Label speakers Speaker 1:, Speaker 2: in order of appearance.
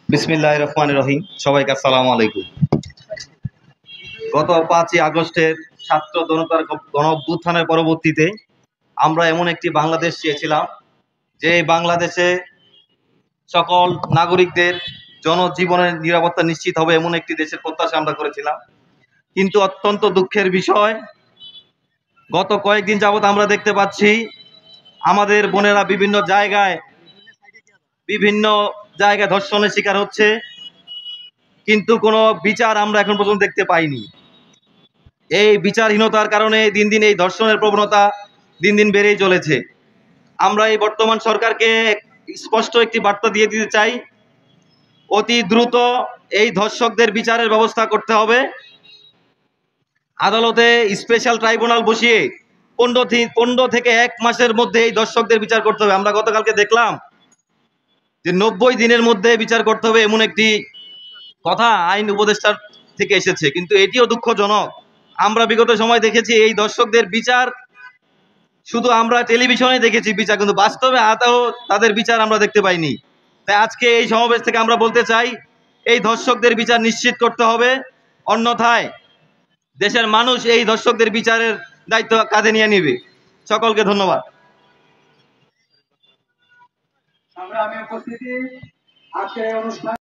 Speaker 1: বিসমিল্লাহির রহমানির রহিম। সবাইকে আসসালামু আলাইকুম। গত 5ই আগস্টের ছাত্র জনতার গণ অভ্যুত্থানের পরবর্তীতে আমরা এমন একটি বাংলাদেশ চেয়েছিলাম যে বাংলাদেশে সকল নাগরিকদের জনজীবনের নিরাপত্তা নিশ্চিত হবে, এমন একটি দেশের প্রত্যাশা আমরা করেছিলাম। কিন্তু অত্যন্ত দুঃখের বিষয়, গত কয়েকদিন যাবৎ আমরা দেখতে পাচ্ছি আমাদের বোনেরা বিভিন্ন জায়গায় ধর্ষণের শিকার হচ্ছে, কিন্তু কোনো বিচার আমরা এখন পর্যন্ত দেখতে পাইনি। এই বিচারহীনতার কারণে দিন দিন এই ধর্ষণের প্রবণতা দিন দিন বেড়েই চলেছে। আমরা এই বর্তমান সরকারকে স্পষ্ট একটি বার্তা দিয়ে দিতে চাই, অতি দ্রুত এই ধর্ষকদের বিচারের ব্যবস্থা করতে হবে। আদালতে স্পেশাল ট্রাইব্যুনাল বসিয়ে 15 থেকে 1 মাসের মধ্যে এই ধর্ষকদের বিচার করতে হবে। আমরা গতকালকে দেখলাম যে 90 দিনের মধ্যে বিচার করতে হবে, এমন একটি কথা আইন উপদেষ্টার থেকে এসেছে, কিন্তু এটিও দুঃখজনক। আমরা বিগত সময় দেখেছি এই দর্শকদের বিচার শুধু আমরা টেলিভিশনে দেখেছি বিচার, কিন্তু বাস্তবে আদৌ তাদের বিচার আমরা দেখতে পাইনি। তাই আজকে এই সমাবেশ থেকে আমরা বলতে চাই, এই ধর্ষকদের বিচার নিশ্চিত করতে হবে, অন্যথায় দেশের মানুষ এই ধর্ষকদের বিচারের দায়িত্ব কাঁধে নিয়ে নেবে। সকলকে ধন্যবাদ।
Speaker 2: আমি উপস্থিতি আজকে অনুষ্ঠান